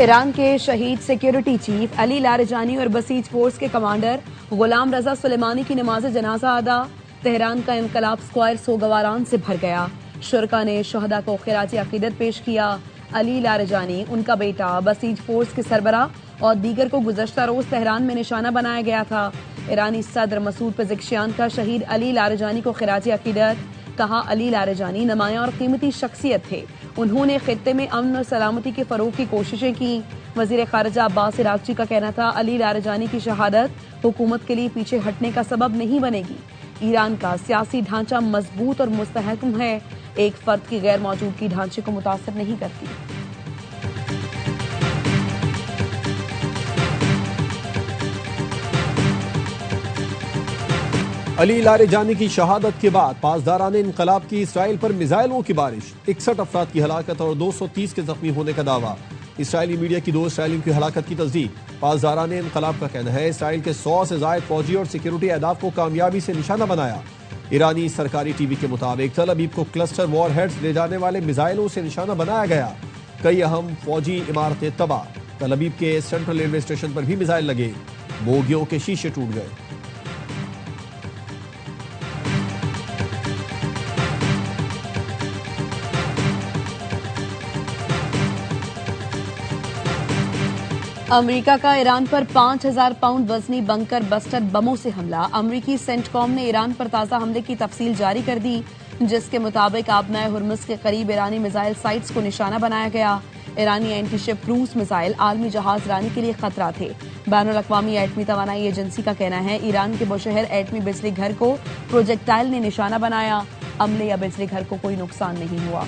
Iran के शहीद security chief Ali Larijani और बसीज फोर्स के कमांडर गुलाम रजा सुलेमानी की नमाज जनाजा अदा। तेहरान का इंकलाब स्क्वायर सोगवारान से भर गया। शुरका ने शहदा को खिराज अकीदत पेश किया। अली लारिजानी, उनका बेटा, बसीज फोर्स के सरबरा और दीगर को गुज़श्ता रोज तेहरान में निशाना बनाया गया था। ईरानी सदर मसूद पेज़ेश्कियान का शहीद अली लारिजानी को खिराज अकीदत। कहा, अली लारिजानी नुमायां और कीमती शख्सियत थे। उन्होंने खित्ते में अमन और सलामती के फरोग की कोशिशें की। वजीर खारजा अब्बास इराक़ची का कहना था, अली लारिजानी की शहादत हुकूमत के लिए पीछे हटने का सबब नहीं बनेगी। ईरान का सियासी ढांचा मजबूत और मुस्तहकम है, एक फर्द की गैर मौजूदगी ढांचे को मुतासर नहीं करती। अली लारिजानी की शहादत के बाद पासदारान इनकलाब की इसराइल पर मिसाइलों की बारिश, 61 अफराद की हलाकत और 230 के जख्मी होने का दावा। इसराइली मीडिया की 2 इसराइलियों की हलाकत की तस्दीक। पासदारान इनकलाब का कहना है, इसराइल के 100 से जायद फौजी और सिक्योरिटी अहदाफ को कामयाबी से निशाना बनाया। ईरानी सरकारी टीवी के मुताबिक तल अबीब को क्लस्टर वॉर हेड्स ले जाने वाले मिसाइलों से निशाना बनाया गया। कई अहम फौजी इमारतें तबाह। तल अबीब के सेंट्रल रेलवे स्टेशन पर भी मिसाइल लगे, बोगियों के शीशे टूट गए। अमेरिका का ईरान पर 5000 पाउंड वजनी बंकर बस्टर बमों से हमला। अमेरिकी सेंटकॉम ने ईरान पर ताज़ा हमले की तफसील जारी कर दी, जिसके मुताबिक आबनाए हुर्मुज़ के करीब ईरानी मिसाइल साइट्स को निशाना बनाया गया। ईरानी एंटीशिप क्रूज मिसाइल आलमी जहाज रानी के लिए खतरा थे। बैनुल अक़वामी एटमी तवानाई एजेंसी का कहना है, ईरान के बुशहर एटमी बिजली घर को प्रोजेक्टाइल ने निशाना बनाया। अमले या बिजली घर को कोई नुकसान नहीं हुआ।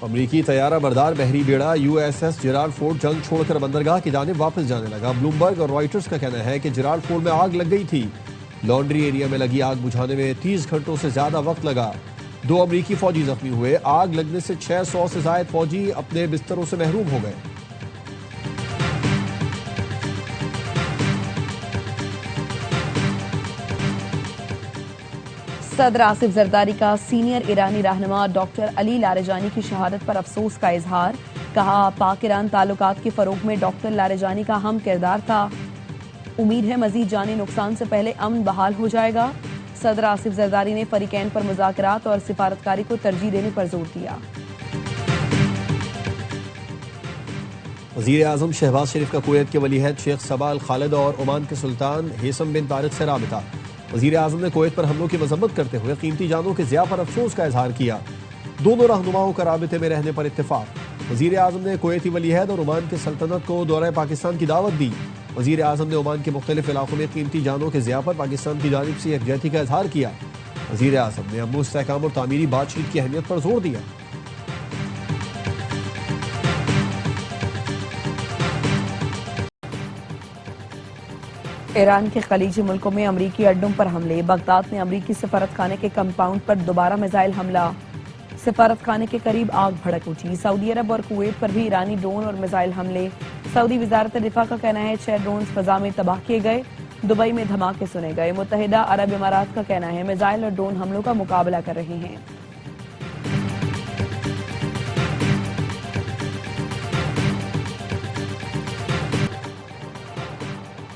अमरीकी तैयारा बरदार बहरी बेड़ा USS जेराल्ड फोर्ड जंग छोड़कर बंदरगाह की जानिब वापस जाने लगा। ब्लूमबर्ग और रॉयटर्स का कहना है कि जेराल्ड फोर्ड में आग लग गई थी। लॉन्ड्री एरिया में लगी आग बुझाने में 30 घंटों से ज्यादा वक्त लगा। 2 अमरीकी फौजी जख्मी हुए। आग लगने से 600 से ज्यादा फौजी अपने बिस्तरों से महरूम हो गए। सदर आसिफ जरदारी का सीनियर ईरानी रहनुमा डॉक्टर अली लारिजानी की शहादत पर अफसोस का इजहार। कहा, पाक ईरान ताल्लुकात के फरोग में डॉक्टर लारिजानी का अहम किरदार था। उम्मीद है मजीद जानी नुकसान से पहले अमन बहाल हो जाएगा। सदर आसिफ जरदारी ने फरीकैन पर मुज़ाकरात और सिफारतकारी को तरजीह देने पर जोर दिया। वज़ीर आज़म शहबाज शरीफ का कुवैत के वलीअहद शेख सबा अल खालिद और ओमान के सुल्तान हेसम बिन तारिक से राबिता। वज़ीर आज़म ने कुवैत पर हमलों की मजम्मत करते हुए कीमती जानों के ज़िया पर अफसोस का इजहार किया। दोनों रहनुमाओं का राबिते में रहने पर इत्तेफाक। वज़ीर आज़म ने कुवैती वलीअहद और ओमान के सल्तनत को दौरे पाकिस्तान की दावत दी। वज़ीर आज़म ने ओमान के मुख्तलिफ इलाकों में कीमती जानों के ज़िया पर पाकिस्तान की जानिब से यकजहती का इजहार किया। वज़ीर आज़म ने अमन इस्तेहकाम और तामीरी बातचीत की अहमियत पर जोर दिया। ईरान के खलीजी मुल्कों में अमरीकी अड्डों पर हमले। बगदाद में अमरीकी सफारत खाने के कंपाउंड पर दोबारा मिसाइल हमला। सफारत खाने के करीब आग भड़क उठी। सऊदी अरब और कुवैत पर भी ईरानी ड्रोन और मिसाइल हमले। सऊदी वजारत दिफा का कहना है 6 ड्रोन फजा में तबाह किए गए। दुबई में धमाके सुने गए। मुत्तहिदा अरब इमारात का कहना है मिसाइल और ड्रोन हमलों का मुकाबला कर रहे हैं।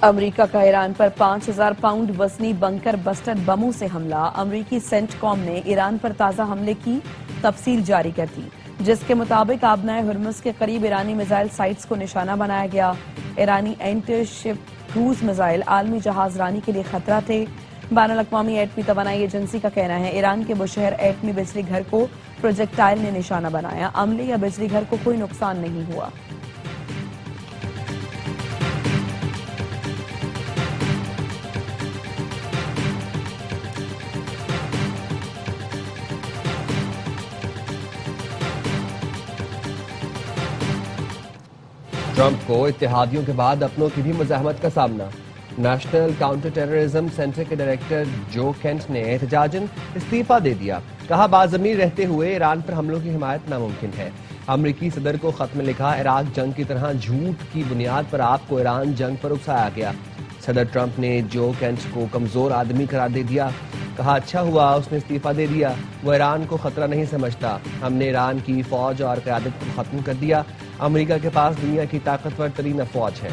अमेरिका का ईरान पर 5000 पाउंड वजनी बंकर बस्टर बमों से हमला। अमेरिकी सेंटकॉम ने ईरान पर ताज़ा हमले की तफसील जारी कर दी, जिसके मुताबिक आबनाए हुर्मुज़ के करीब ईरानी मिसाइल साइट्स को निशाना बनाया गया। ईरानी एंटीशिप क्रूज मिसाइल आलमी जहाज रानी के लिए खतरा थे। बैनुल अक़वामी एटमी तवानाई एजेंसी का कहना है ईरान के बुशहर एटमी बिजली घर को प्रोजेक्टाइल ने निशाना बनाया। अमले या बिजली घर को कोई नुकसान नहीं हुआ। ट्रंप को इत्तेहादियों के बाद अपनों की भी मज़ाहमत का सामना। नेशनल काउंटर टेररिज्म सेंटर के डायरेक्टर जो केंट ने एहतजाजन इस्तीफा दे दिया। कहा, बाज़मीर रहते हुए ईरान पर हमलों की हिमायत नामुमकिन है। अमरीकी सदर को खत में लिखा, इराक जंग की तरह झूठ की बुनियाद पर आपको ईरान जंग पर उकसाया गया। सदर ट्रंप ने जो केंट को कमजोर आदमी करार दे दिया। कहा अच्छा हुआ उसने इस्तीफा दे दिया, वो ईरान को खतरा नहीं समझता। हमने ईरान की फौज और क़यादत को खत्म कर दिया। अमेरिका के पास दुनिया की ताकतवर तरीन फौज है।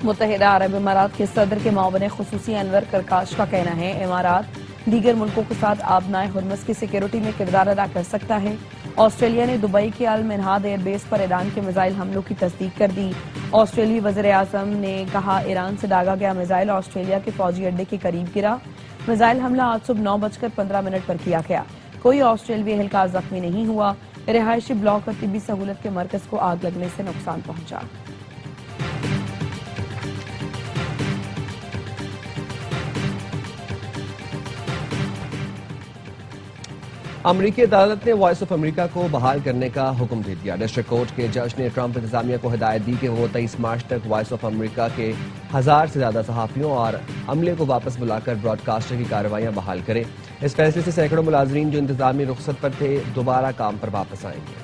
मुत्तहिदा अरब इमारात के सदर के मावने खुसूसी अनवर करकाश का कहना है इमारात दीगर मुल्कों के साथ आबनाए हुर्मुज़ की सिक्योरिटी में किरदार अदा कर सकता है। ऑस्ट्रेलिया ने दुबई के अल मिनहाद एयरबेस पर ईरान के मिसाइल हमलों की तस्दीक कर दी। ऑस्ट्रेलियाई वज़ीर आज़म ने कहा ईरान से दागा गया मिसाइल ऑस्ट्रेलिया के फौजी अड्डे के करीब गिरा। मिसाइल हमला आज सुबह 9:15 पर किया गया। कोई ऑस्ट्रेलियाई एहलकार जख्मी नहीं हुआ। रिहायशी ब्लॉक और तिब्बी सहूलत के मरकज को आग लगने से नुकसान पहुंचा। अमरीकी अदालत ने वॉइस ऑफ अमेरिका को बहाल करने का हुक्म दे दिया। डिस्ट्रिक्ट कोर्ट के जज ने ट्रंप इंतजामिया को हिदायत दी कि वो 23 मार्च तक वॉइस ऑफ अमेरिका के 1000 से ज्यादा सहाफियों और अमले को वापस बुलाकर ब्रॉडकास्टर की कार्रवाइयां बहाल करे। इस फैसले से सैकड़ों मुलाजरीन जो इंतजामी रुखसत पर थे दोबारा काम पर वापस आएंगे।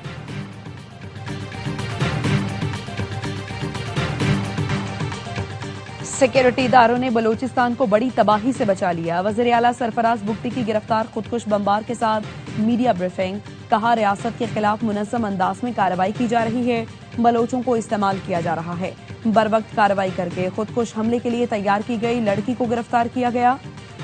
सिक्योरिटी इदारों ने बलूचिस्तान को बड़ी तबाही से बचा लिया। वज़ीर आला सरफराज बुगटी की गिरफ्तार खुदकुश बमबार के साथ मीडिया ब्रीफिंग। कहा रियासत के खिलाफ मुनज़्ज़म अंदाज में कार्रवाई की जा रही है। बलोचों को इस्तेमाल किया जा रहा है। बरवक्त कार्रवाई करके खुदकुश हमले के लिए तैयार की गई लड़की को गिरफ्तार किया गया।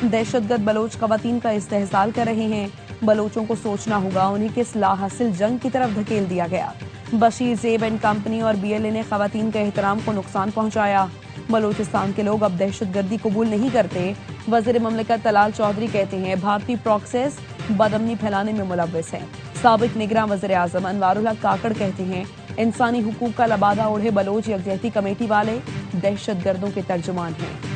दहशतगर्द बलोच खवातीन का इस्तेहसाल कर रहे हैं। बलोचों को सोचना होगा उन्हें किस लाहासिल जंग की तरफ धकेल दिया गया। बशीर ज़ेब एंड कंपनी और BLA ने खवातीन के एहतराम को नुकसान पहुंचाया। बलूचिस्तान के लोग अब दहशतगर्दी कबूल नहीं करते। वज़ीर ममलिकत तलाल चौधरी कहते हैं भारतीय प्रॉक्सेस बदअमनी फैलाने में मुलव्वस हैं। साबिक निगरान वज़ीर आज़म अनवारुल हक काकड़ कहते हैं इंसानी हुकूक का लबादा ओढ़े बलोच यकजहती कमेटी वाले दहशतगर्दों के तर्जुमान हैं।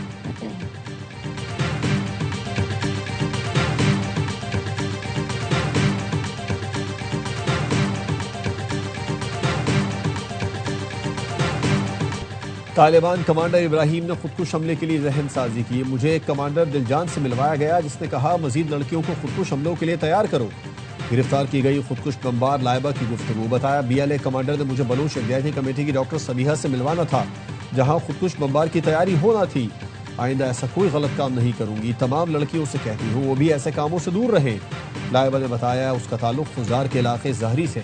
तालिबान कमांडर इब्राहिम ने खुदकुश हमले के लिए जहन साजी की। मुझे एक कमांडर दिलजान से मिलवाया गया जिसने कहा मजीद लड़कियों को खुदकुश हमलों के लिए तैयार करो। गिरफ्तार की गई खुदकुश बमबार लाइबा की गुफ्तगू। बताया BLA कमांडर ने मुझे बलूच यकजहती कमेटी की डॉक्टर सबीहा से मिलवाना था जहां खुदकुश बमबार की तैयारी होना थी। आइंदा ऐसा कोई गलत काम नहीं करूंगी। तमाम लड़कियों से कहती हूँ वो भी ऐसे कामों से दूर रहें। लाइबा ने बताया उसका ताल्लुक खुजार के इलाके जहरी से।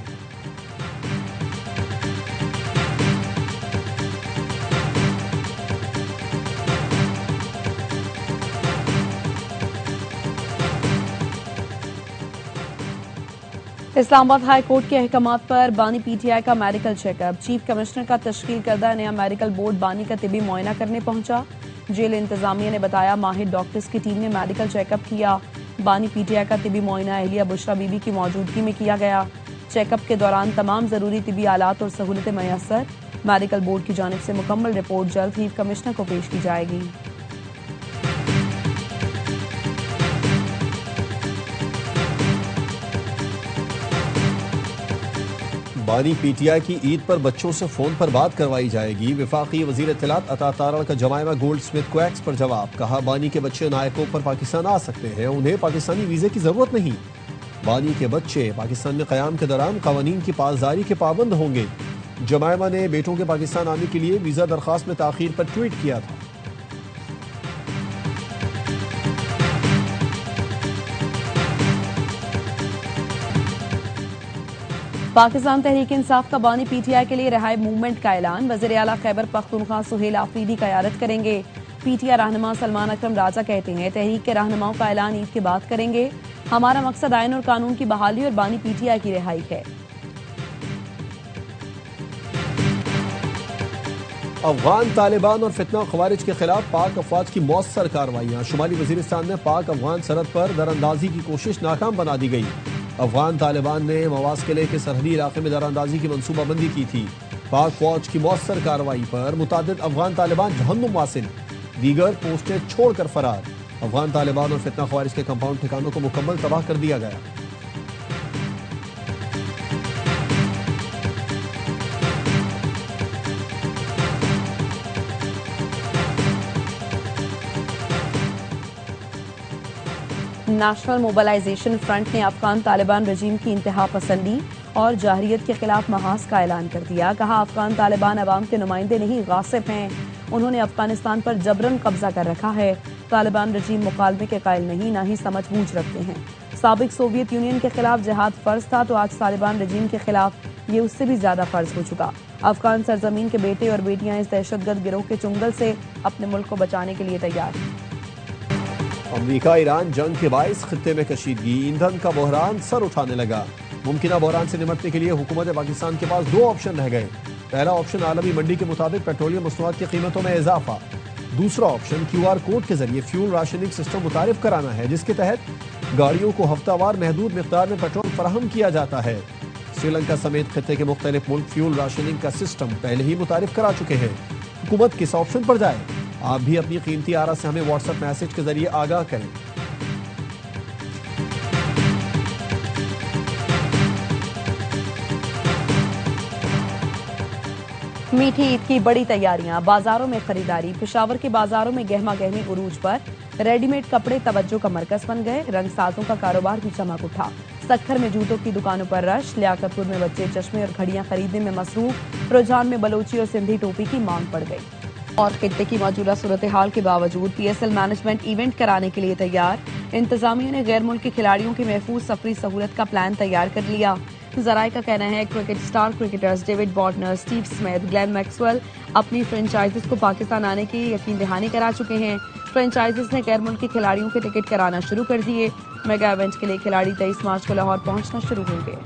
इस्लामाबाद हाई कोर्ट के अहकामात पर बानी PTI का मेडिकल चेकअप। चीफ कमिश्नर का तश्कील करदा नया मेडिकल बोर्ड बानी का तिबी मुआयना करने पहुंचा। जेल इंतजामिया ने बताया माहिर डॉक्टर्स की टीम ने मेडिकल चेकअप किया। बानी PTI का तिबी मुआयना अहलिया बुशरा बीबी की मौजूदगी में किया गया। चेकअप के दौरान तमाम जरूरी तिबी आलात और सहूलतें मैसर। मेडिकल बोर्ड की जानिब से मुकम्मल रिपोर्ट जल्द चीफ कमिश्नर को पेश की जाएगी। बानी PTI की ईद पर बच्चों से फोन पर बात करवाई जाएगी। वफाकी वजीर इत्तलात अता तारड़ का जमायमा गोल्ड स्मिथ क्वैक्स पर जवाब। कहा बानी के बच्चे नायकों पर पाकिस्तान आ सकते हैं, उन्हें पाकिस्तानी वीजे की जरूरत नहीं। बानी के बच्चे पाकिस्तान में क़याम के दौरान कवानीन की पासदारी के पाबंद होंगे। जमायमा ने बेटों के पाकिस्तान आने के लिए वीजा दरखास्त में ताखीर पर ट्वीट किया था। पाकिस्तान तहरीक इंसाफ का बानी PTI के लिए रहाई मूवमेंट का ऐलान। वज़ीर आला खैबर पख्तूनख्वा सुहेल आफरीदी क़यादत करेंगे। PTI रहनुमा सलमान अकरम राजा कहते हैं तहरीक के रहनुमाओं का ऐलान ईद के बाद करेंगे। हमारा मकसद आयन और कानून की बहाली और बानी PTI की रिहाई है। अफगान तालिबान और फितना खवारिज के खिलाफ पाक अफवाज की मौसर कार्रवाइयाँ। शुमाली वजीरिस्तान में पाक अफगान सरहद पर दरअंदाजी की कोशिश नाकाम बना दी गई। अफगान तालिबान ने मवास किले के सरहदी इलाके में दरअंदाजी की मनसूबाबंदी की थी। पाक फौज की मौसर कार्रवाई पर मुतादिद अफगान तालिबान जहन्नुम वासिल, दीगर पोस्टें छोड़कर फरार। अफगान तालिबान और फितना खवारिज के कंपाउंड ठिकानों को मुकम्मल तबाह कर दिया गया। नेशनल मोबिलाइजेशन फ्रंट ने अफगान तालिबान रजीम की इंतहा पसंदी और जाहरियत के खिलाफ महाज का ऐलान कर दिया। कहा अफगान तालिबान अवाम के नुमाइंदे नहीं, गासिब हैं। उन्होंने अफगानिस्तान पर जबरन कब्जा कर रखा है। तालिबान रजीम मुकालमे के कायल नहीं, ना ही समझ बूझ रखते हैं। साबिक सोवियत यूनियन के खिलाफ जिहाद फर्ज था, तो आज तालिबान रजीम के खिलाफ ये उससे भी ज्यादा फर्ज हो चुका। अफगान सरजमीन के बेटे और बेटियां इस दहशतगर्द गिरोह के चुंगल से अपने मुल्क को बचाने के लिए तैयार हैं। अमरीका ईरान जंग के बायस खित्ते में कशीदगी, ईंधन का बहरान सर उठाने लगा। मुमकिन बहरान से निपटने के लिए हुकूमत पाकिस्तान के पास दो ऑप्शन रह गए। पहला ऑप्शन आलमी मंडी के मुताबिक पेट्रोलियम मसनूआत की कीमतों में इजाफा। दूसरा ऑप्शन QR कोड के जरिए फ्यूल राशनिंग सिस्टम मुतारिफ कराना है, जिसके तहत गाड़ियों को हफ्तावार महदूद मिकदार में पेट्रोल फराहम किया जाता है। श्रीलंका समेत खित्ते के मुख्तलिफ मुल्क फ्यूल राशनिंग का सिस्टम पहले ही मुतारिफ करा चुके हैं। हुकूमत किस ऑप्शन पर जाए? आप भी अपनी कीमती आरा से हमें व्हाट्सएप मैसेज के जरिए आगाह करें। मीठी ईद की बड़ी तैयारियां, बाजारों में खरीदारी। पेशावर के बाजारों में गहमा गहमी उरूज पर। रेडीमेड कपड़े तवज्जो का मरकज बन गए। रंगसाजों का कारोबार भी चमक उठा। सक्खर में जूतों की दुकानों पर रश। लियाकतपुर में बच्चे चश्मे और घड़ियां खरीदने में मसरूफ। रुझान में बलोची और सिंधी टोपी की मांग बढ़ गई। और खित्ते की मौजूदा सूरत हाल के बावजूद PSL मैनेजमेंट इवेंट कराने के लिए तैयार। इंतजामिया ने गैर मुल्की खिलाड़ियों की महफूज सफरी सहूलत का प्लान तैयार कर लिया। जराये का कहना है cricket star cricketers David Warner, Steve Smith, Glenn Maxwell अपनी फ्रेंचाइजीज को पाकिस्तान आने की यकीन दहानी करा चुके हैं। फ्रेंचाइजीज ने गैर मुल्की खिलाड़ियों के टिकट कराना शुरू कर दिए। मेगा इवेंट के लिए खिलाड़ी 23 मार्च को लाहौर पहुंचना शुरू होंगे।